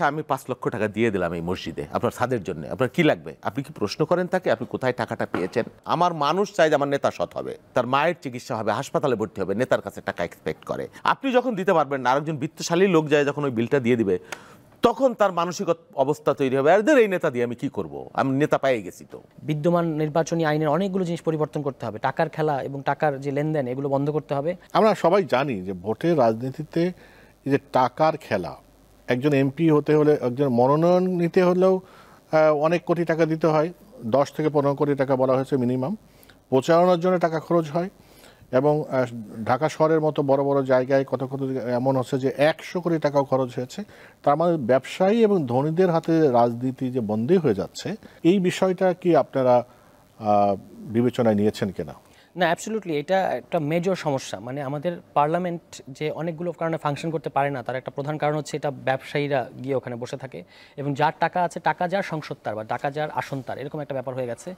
আচ্ছা আমি 5 লক্ষ টাকা দিয়ে দিলাম এই মসজিদে আপনার ছাদের জন্য, আপনার কি লাগবে? আপনি কি প্রশ্ন করেন তাকে আপনি কোথায় টাকাটা পেয়েছেন? আমার মানুষ চাই যে আমার নেতা সৎ হবে, তার মায়ের চিকিৎসা হবে, হাসপাতালে ভর্তি হবে, নেতার কাছে টাকা এক্সপেক্ট করে। আপনি যখন দিতে পারবেন না, আরেকজন বিত্তশালী লোক যায় যখন ওই বিলটা দিয়ে দিবে, তখন তার মানসিক অবস্থা তৈরি হবে, আর এই নেতা দিয়ে আমি কি করব, আমি নেতা পেয়ে গেছি। তো বিদ্যমান নির্বাচনী আইনের অনেকগুলো জিনিস পরিবর্তন করতে হবে, টাকার খেলা এবং টাকার যে লেনদেন এগুলো বন্ধ করতে হবে। আমরা সবাই জানি যে ভোটের রাজনীতিতে এই যে টাকার খেলা, একজন এমপি হতে হলে, একজন মনোনয়ন নিতে হলেও অনেক কোটি টাকা দিতে হয়, 10 থেকে 15 কোটি টাকা বলা হয়েছে মিনিমাম। প্রচারণার জন্য টাকা খরচ হয়, এবং ঢাকা শহরের মতো বড় বড় জায়গায় কত কত এমন হচ্ছে যে 100 কোটি টাকাও খরচ হয়েছে। তার মানে ব্যবসায়ী এবং ধনীদের হাতে রাজনীতি যে বন্দী হয়ে যাচ্ছে, এই বিষয়টা কি আপনারা বিবেচনায় নিয়েছেন কিনা? না, অ্যাবসলিউটলি এটা একটা মেজর সমস্যা। মানে আমাদের পার্লামেন্ট যে অনেকগুলো কারণে ফাংশন করতে পারে না, তার একটা প্রধান কারণ হচ্ছে এটা ব্যবসায়ীরা গিয়ে ওখানে বসে থাকে, এবং যার টাকা আছে, টাকা যার সংসদ তার, বা টাকা যার আসন তার, এরকম একটা ব্যাপার হয়ে গেছে।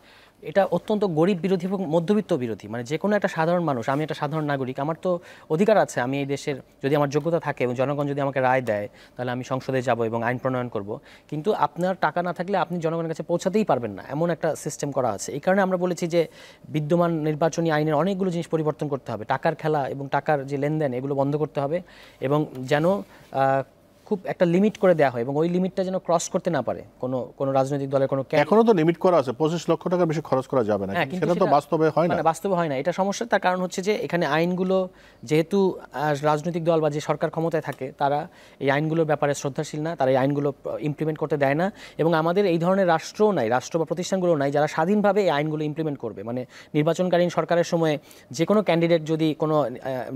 এটা অত্যন্ত গরিব বিরোধী এবং মধ্যবিত্ত বিরোধী। মানে যে কোনো একটা সাধারণ মানুষ, আমি একটা সাধারণ নাগরিক, আমার তো অধিকার আছে, আমি এই দেশের যদি আমার যোগ্যতা থাকে এবং জনগণ যদি আমাকে রায় দেয়, তাহলে আমি সংসদে যাব এবং আইন প্রণয়ন করব। কিন্তু আপনার টাকা না থাকলে আপনি জনগণের কাছে পৌঁছাতেই পারবেন না, এমন একটা সিস্টেম করা আছে। এই কারণে আমরা বলেছি যে বিদ্যমান নির্বাচনী আইনের অনেকগুলো জিনিস পরিবর্তন করতে হবে, টাকার খেলা এবং টাকার যে লেনদেন এগুলো বন্ধ করতে হবে, এবং যেন খুব একটা লিমিট করে দেওয়া হয়, এবং ওই লিমিটটা যেন ক্রস করতে না পারে কোনো রাজনৈতিক দলের কোনো। এখনো তো লিমিট করা আছে, 25 লক্ষ টাকার বেশি খরচ করা যাবে না, সেটা তো বাস্তবে হয় না। বাস্তবে হয় না, এটা সমস্যা। তার কারণ হচ্ছে যে এখানে আইনগুলো, যেহেতু রাজনৈতিক দল বা যে সরকার ক্ষমতায় থাকে তারা এই আইনগুলোর ব্যাপারে শ্রদ্ধাশীল না, তারা এই আইনগুলো ইমপ্লিমেন্ট করতে দেয় না, এবং আমাদের এই ধরনের রাষ্ট্রও নাই, রাষ্ট্র বা প্রতিষ্ঠানগুলো নাই যারা স্বাধীনভাবে এই আইনগুলো ইমপ্লিমেন্ট করবে। মানে নির্বাচনকালীন সরকারের সময় যে কোনো ক্যান্ডিডেট যদি কোনো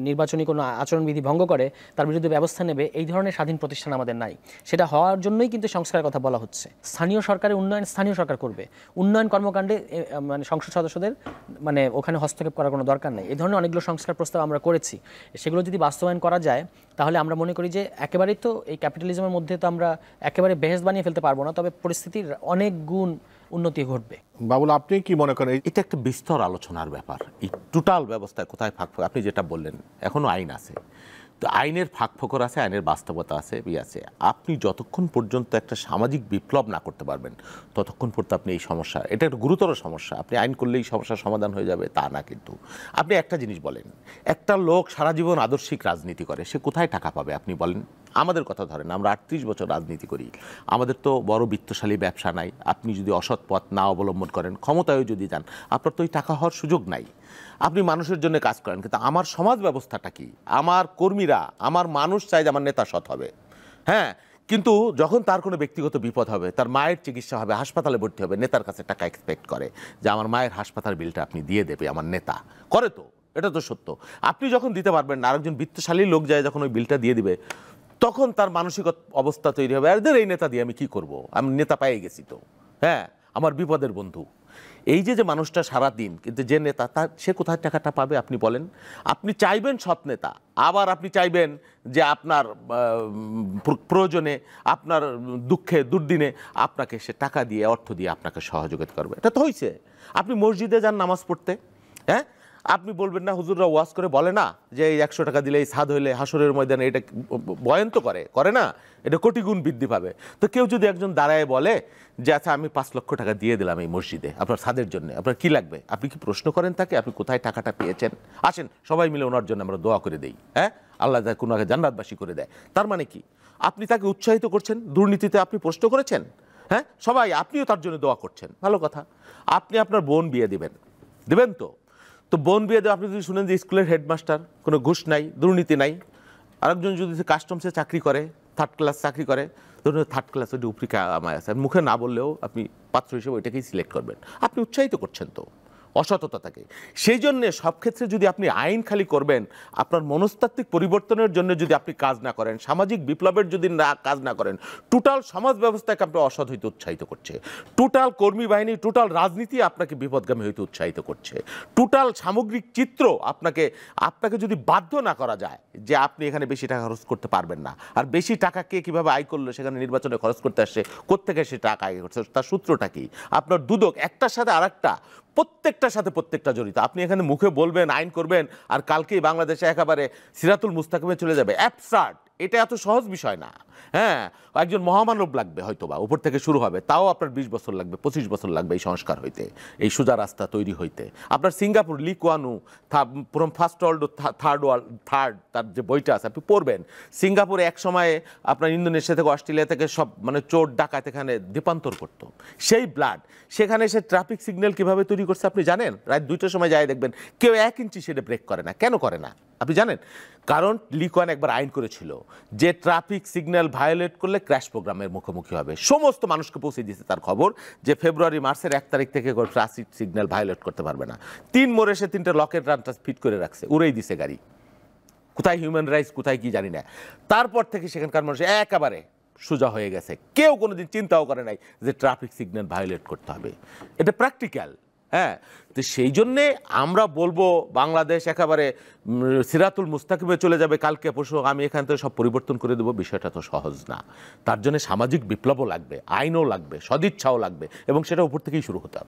নির্বাচনী কোনো আচরণবিধি ভঙ্গ করে, তার বিরুদ্ধে ব্যবস্থা নেবে, এই ধরনের স্বাধীন প্রতিষ্ঠান আমাদের নাই। সেটা হওয়ার জন্যই কিন্তু সংস্কারের কথা বলা হচ্ছে। স্থানীয় সরকারের উন্নয়ন স্থানীয় সরকার করবে, উন্নয়ন কর্মকাণ্ডে মানে সংসদ সদস্যদের মানে ওখানে হস্তক্ষেপ করার কোনো দরকার নেই। এই ধরনের অনেকগুলো সংস্কার প্রস্তাব আমরা করেছি, সেগুলো যদি বাস্তবায়ন করা যায় তাহলে আমরা মনে করি যে একেবারেই তো এই ক্যাপিটালিজমের মধ্যে তো আমরা একেবারে বেহেশত বানিয়ে ফেলতে পারবো না, তবে পরিস্থিতির অনেক গুণ উন্নতি ঘটবে। বাবুল, আপনি কি মনে করেন? এটা একটা বিস্তর আলোচনার ব্যাপার, এই টোটাল ব্যবস্থায় কোথায় ফাঁক। আপনি যেটা বললেন, এখনো আইন আছে, তো আইনের ফাঁক ফোকর আছে, আইনের বাস্তবতা আছে, আছে। আপনি যতক্ষণ পর্যন্ত একটা সামাজিক বিপ্লব না করতে পারবেন, ততক্ষণ পর্যন্ত আপনি এই সমস্যা, এটা একটা গুরুতর সমস্যা। আপনি আইন করলেই সমস্যার সমাধান হয়ে যাবে তা না। কিন্তু আপনি একটা জিনিস বলেন, একটা লোক সারা জীবন আদর্শিক রাজনীতি করে, সে কোথায় টাকা পাবে? আপনি বলেন। আমাদের কথা ধরেন, আমরা 38 বছর রাজনীতি করি, আমাদের তো বড় বিত্তশালী ব্যবসা নাই। আপনি যদি অসৎ পথ না অবলম্বন করেন, ক্ষমতায়ও যদি যান, আপনার তো ওই টাকা হওয়ার সুযোগ নাই। আপনি মানুষের জন্য কাজ করেন, কিন্তু আমার সমাজ ব্যবস্থাটা কি? আমার কর্মীরা, আমার মানুষ চাই যে আমার নেতা সৎ হবে, হ্যাঁ, কিন্তু যখন তার কোনো ব্যক্তিগত বিপদ হবে, তার মায়ের চিকিৎসা হবে, হাসপাতালে ভর্তি হবে, নেতার কাছে টাকা এক্সপেক্ট করে যে আমার মায়ের হাসপাতাল বিলটা আপনি দিয়ে দেবে, আমার নেতা করে। তো এটা তো সত্য। আপনি যখন দিতে পারবেন না, আরেকজন বিত্তশালী লোক যায় যখন ওই বিলটা দিয়ে দিবে, তখন তার মানসিক অবস্থা তৈরি হবে, আর এই নেতা দিয়ে আমি কি করব, আমি নেতা পেয়ে গেছি। তো হ্যাঁ, আমার বিপদের বন্ধু। এই যে মানুষটা সারাদিন, কিন্তু যে নেতা, তার সে কোথায় টাকাটা পাবে আপনি বলেন? আপনি চাইবেন সৎ নেতা, আবার আপনি চাইবেন যে আপনার প্রয়োজনে, আপনার দুঃখে দুর্দিনে আপনাকে সে টাকা দিয়ে, অর্থ দিয়ে আপনাকে সহযোগিতা করবে। এটা তো হয়েছে। আপনি মসজিদে যান নামাজ পড়তে, হ্যাঁ, আপনি বলবেন না, হুজুররা ওয়াজ করে বলে না যে এই 100 টাকা দিলে এই সাদ হইলে হাসরের ময়দানে, এটা বয়ান তো করে না, এটা কোটি গুণ বৃদ্ধি পাবে। তো কেউ যদি একজন দাঁড়ায় বলে যে আচ্ছা আমি 5 লক্ষ টাকা দিয়ে দিলাম এই মসজিদে আপনার ছাদের জন্য, আপনার কি লাগবে? আপনি কি প্রশ্ন করেন তাকে আপনি কোথায় টাকাটা পেয়েছেন? আসেন সবাই মিলে ওনার জন্য আমরা দোয়া করে দেই, হ্যাঁ, আল্লাহ কোনো আগে জান্নাতবাসী করে দেয়। তার মানে কি? আপনি তাকে উৎসাহিত করছেন, দুর্নীতিতে আপনি প্রশ্ন করেছেন, হ্যাঁ, সবাই আপনিও তার জন্য দোয়া করছেন, ভালো কথা। আপনি আপনার বোন বিয়ে দেবেন তো বোন বিয়ে দেওয়া, আপনি যদি শুনেন যে স্কুলের হেডমাস্টার, কোনো ঘুষ নাই, দুর্নীতি নাই, আরেকজন যদি কাস্টমসে চাকরি করে, 3rd ক্লাস চাকরি করে, ধরুন 3rd ক্লাস ওইটি উপরি আমায় আছে, মুখে না বললেও আপনি পাত্র হিসেবে ওইটাকেই সিলেক্ট করবেন। আপনি উৎসাহিত করছেন তো অসততা থাকে। সেই জন্যে সব ক্ষেত্রে যদি আপনি আইন খালি করবেন, আপনার মনস্তাত্ত্বিক পরিবর্তনের জন্য যদি আপনি কাজ না করেন, সামাজিক বিপ্লবের যদি কাজ না করেন, টোটাল সমাজ ব্যবস্থাকে আপনি অসৎ হইতে উৎসাহিত করছে, টোটাল কর্মী বাহিনী, টোটাল রাজনীতি আপনাকে বিপদগামী হইতে উৎসাহিত করছে, টোটাল সামগ্রিক চিত্র আপনাকে যদি বাধ্য না করা যায় যে আপনি এখানে বেশি টাকা খরচ করতে পারবেন না, আর বেশি টাকা কে কীভাবে আয় করলো, সেখানে নির্বাচনে খরচ করতে আসছে, কোত্থেকে সে টাকা আয় করছে, তার সূত্রটা কি? আপনার দুদক একটার সাথে আরেকটা, প্রত্যেকটার সাথে প্রত্যেকটা জড়িত। আপনি এখানে মুখে বলবেন, আইন করবেন, আর কালকেই বাংলাদেশে একেবারে সিরাতুল মুস্তাকিমে চলে যাবে। অ্যাবসার্ড, এটা এত সহজ বিষয় না। হ্যাঁ, একজন মহামানব লাগবে হয়তোবা, উপর থেকে শুরু হবে, তাও আপনার 20 বছর লাগবে, 25 বছর লাগবে এই সংস্কার হইতে, এই সোজা রাস্তা তৈরি হইতে। আপনার Singapore, Lee Kuan Yew from first world third, তার যে বইটা আছে আপনি পড়বেন। সিঙ্গাপুরে এক সময়ে আপনার ইন্দোনেশিয়া থেকে অস্ট্রেলিয়া থেকে সব মানে চোর ডাকাত এখানে দ্বীপান্তর করতো, সেই ব্লাড। সেখানে সে ট্রাফিক সিগন্যাল কিভাবে তৈরি করছে আপনি জানেন? রাত 2টার সময় যায় দেখবেন কেউ 1 ইঞ্চি সেটা ব্রেক করে না। কেন করে না আপনি জানেন? কারণ লি কুয়ান একবার আইন করেছিল যে ট্রাফিক সিগন্যাল ভায়োলেট করলে ক্র্যাশ প্রোগ্রামের মুখোমুখি হবে। সমস্ত মানুষকে পৌঁছে দিয়েছে তার খবর যে ফেব্রুয়ারি মার্চের 1 তারিখ থেকে ট্রাফিক সিগন্যাল ভায়োলেট করতে পারবে না। 3 মোড়ে সে 3টে লকেট রানটা ফিট করে রাখছে, উড়েই দিছে গাড়ি। কোথায় হিউম্যান রাইটস, কোথায় কি জানি না। তারপর থেকে সেখানকার মানুষ একেবারে সোজা হয়ে গেছে, কেউ কোনোদিন চিন্তাও করে নাই যে ট্রাফিক সিগন্যাল ভায়োলেট করতে হবে। এটা প্র্যাকটিক্যাল। হ্যাঁ, তো সেই জন্যে আমরা বলবো বাংলাদেশ একেবারে সিরাতুল মুস্তাকিমে চলে যাবে কালকে পরশু, আমি এখান থেকে সব পরিবর্তন করে দেবো, বিষয়টা তো সহজ না। তার জন্য সামাজিক বিপ্লবও লাগবে, আইনও লাগবে, সদিচ্ছাও লাগবে, এবং সেটা উপর থেকেই শুরু হতে হবে।